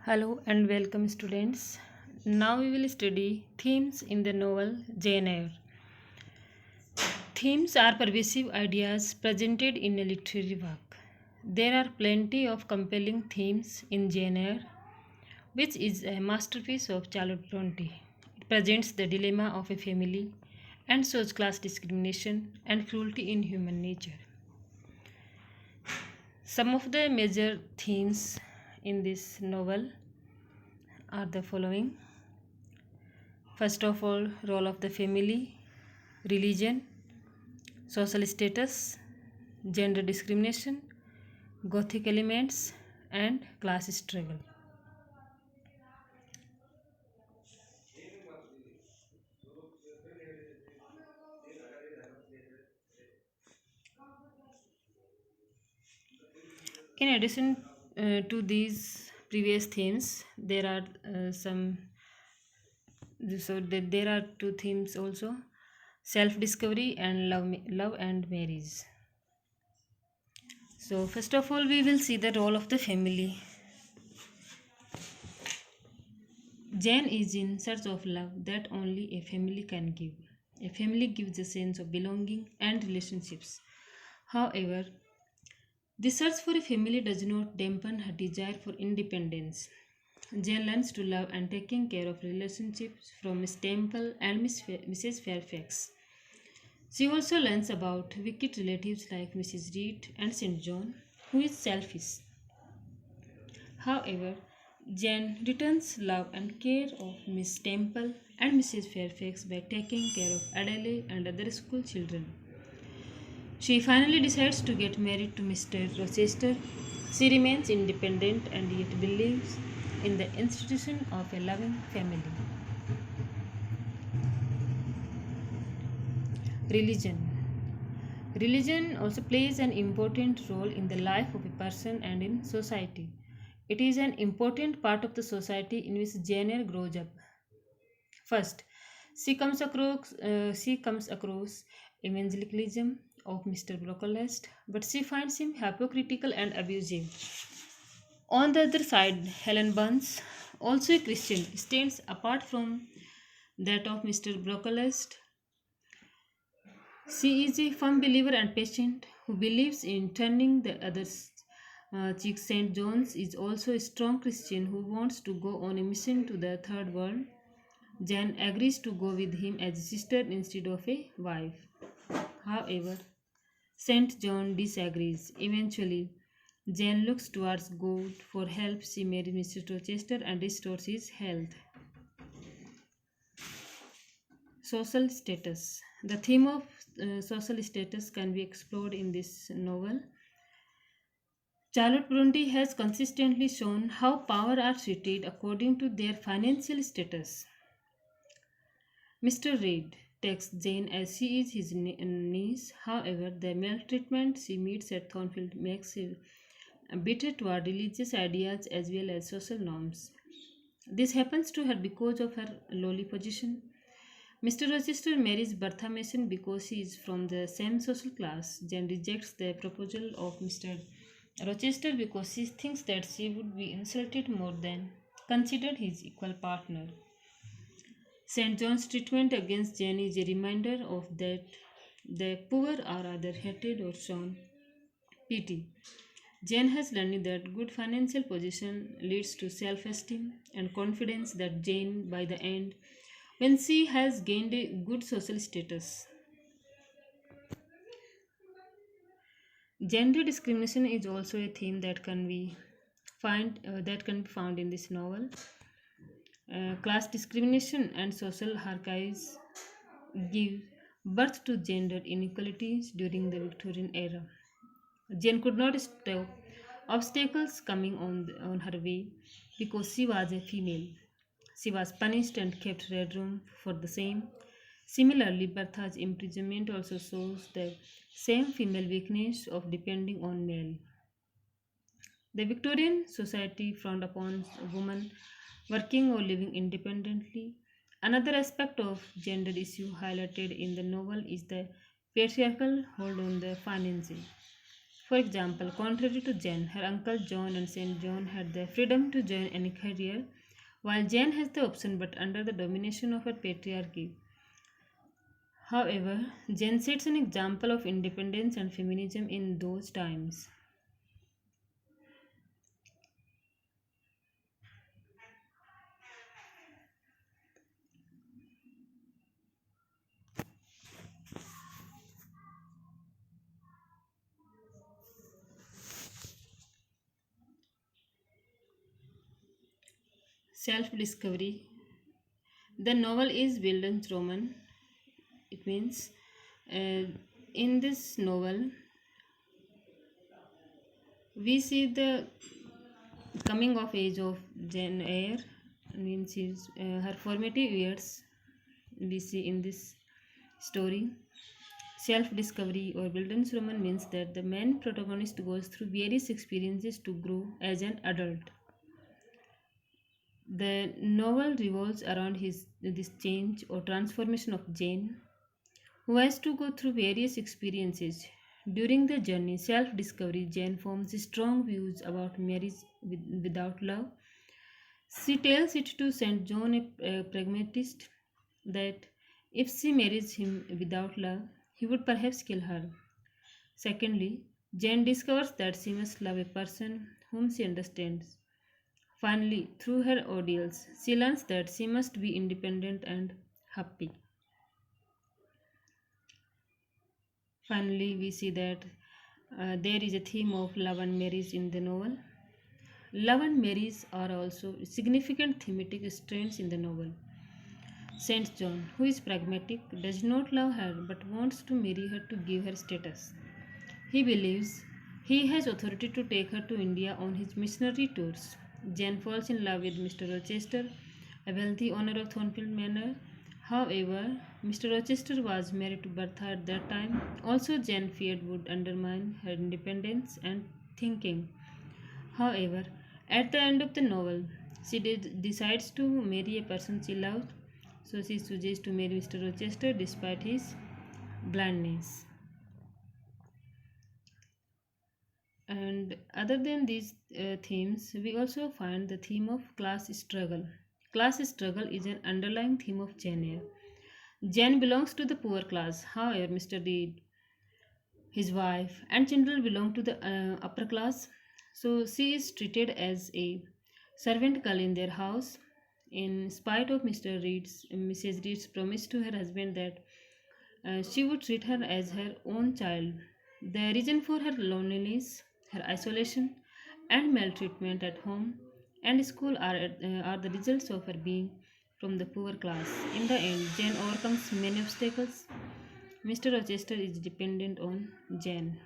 Hello and welcome, students. Now we will study themes in the novel Jane Eyre. Themes are pervasive ideas presented in a literary work. There are plenty of compelling themes in Jane Eyre, which is a masterpiece of Charlotte Bronte. It presents the dilemma of a family and shows class discrimination and cruelty in human nature. Some of the major themes in this novel are the following. First of all, role of the family, religion, social status, gender discrimination, Gothic elements, and class struggle. In addition to these previous themes, there are some there are two themes also: self-discovery and love and marriage. So first of all, we will see the role of the family. Jane is in search of love that only a family can give. A family gives a sense of belonging and relationships. However, the search for a family does not dampen her desire for independence. Jane learns to love and taking care of relationships from Miss Temple and Mrs. Fairfax. She also learns about wicked relatives like Mrs. Reed and St. John, who is selfish. However, Jane returns love and care of Miss Temple and Mrs. Fairfax by taking care of Adelaide and other school children. She finally decides to get married to Mr. Rochester. She remains independent and yet believes in the institution of a loving family. Religion. Religion also plays an important role in the life of a person and in society. It is an important part of the society in which Jane Eyre grows up. First, she comes across evangelicalism of Mr. Brocklehurst, but she finds him hypocritical and abusive. On the other side, Helen Burns, also a Christian, stands apart from that of Mr. Brocklehurst. She is a firm believer and patient who believes in turning the others' cheek. St. John's is also a strong Christian who wants to go on a mission to the third world. Jane agrees to go with him as a sister instead of a wife. However, St. John disagrees. Eventually, Jane looks towards God for help. She marries Mr. Rochester and restores his health. Social status. The theme of social status can be explored in this novel. Charlotte Bronte has consistently shown how power are treated according to their financial status. Mr. Reed takes Jane as she is his niece. However, the maltreatment she meets at Thornfield makes her bitter toward religious ideas as well as social norms. This happens to her because of her lowly position. Mr. Rochester marries Bertha Mason because she is from the same social class. Jane rejects the proposal of Mr. Rochester because she thinks that she would be insulted more than considered his equal partner. St. John's treatment against Jane is a reminder of that the poor are either hated or shown pity. Jane has learned that good financial position leads to self-esteem and confidence that Jane by the end when she has gained a good social status. Gender discrimination is also a theme that can be found in this novel. Class discrimination and social hierarchies give birth to gender inequalities during the Victorian era. Jane could not stop obstacles coming on her way because she was a female. She was punished and kept red room for the same. Similarly, Bertha's imprisonment also shows the same female weakness of depending on male. The Victorian society frowned upon women working or living independently. Another aspect of gender issue highlighted in the novel is the patriarchal hold on the finances. For example, contrary to Jane, her uncle John and Saint John had the freedom to join any career, while Jane has the option but under the domination of her patriarchy. However, Jane sets an example of independence and feminism in those times. Self discovery. The novel is Bildungsroman. It means uh, in this novel we see the coming of age of Jane Eyre, means her formative years we see in this story. Self discovery or Bildungsroman means that the main protagonist goes through various experiences to grow as an adult. The novel revolves around this change or transformation of Jane, who has to go through various experiences. During the journey, self discovery, Jane forms strong views about marriage without love. She tells it to St. John, a pragmatist, that if she marries him without love, he would perhaps kill her. Secondly, Jane discovers that she must love a person whom she understands. Finally, through her ordeals, she learns that she must be independent and happy. Finally, we see that there is a theme of love and marriage in the novel. Love and marriage are also significant thematic strands in the novel. Saint John, who is pragmatic, does not love her but wants to marry her to give her status. He believes he has authority to take her to India on his missionary tours. Jane falls in love with Mr. Rochester, a wealthy owner of Thornfield Manor. However, Mr. Rochester was married to Bertha at that time. Also, Jane feared would undermine her independence and thinking. However, at the end of the novel, decides to marry a person she loves, so she chooses to marry Mr. Rochester despite his blindness. And other than these themes, we also find the theme of class struggle. Class struggle is an underlying theme of Jane Eyre. Jane belongs to the poor class, however, Mr. Reed, his wife, and children belong to the upper class. So she is treated as a servant girl in their house, in spite of Mrs. Reed's promise to her husband that she would treat her as her own child. The reason for her loneliness, her isolation, and maltreatment at home and school are the results of her being from the poor class. In the end, Jane overcomes many obstacles. Mr. Rochester is dependent on Jane.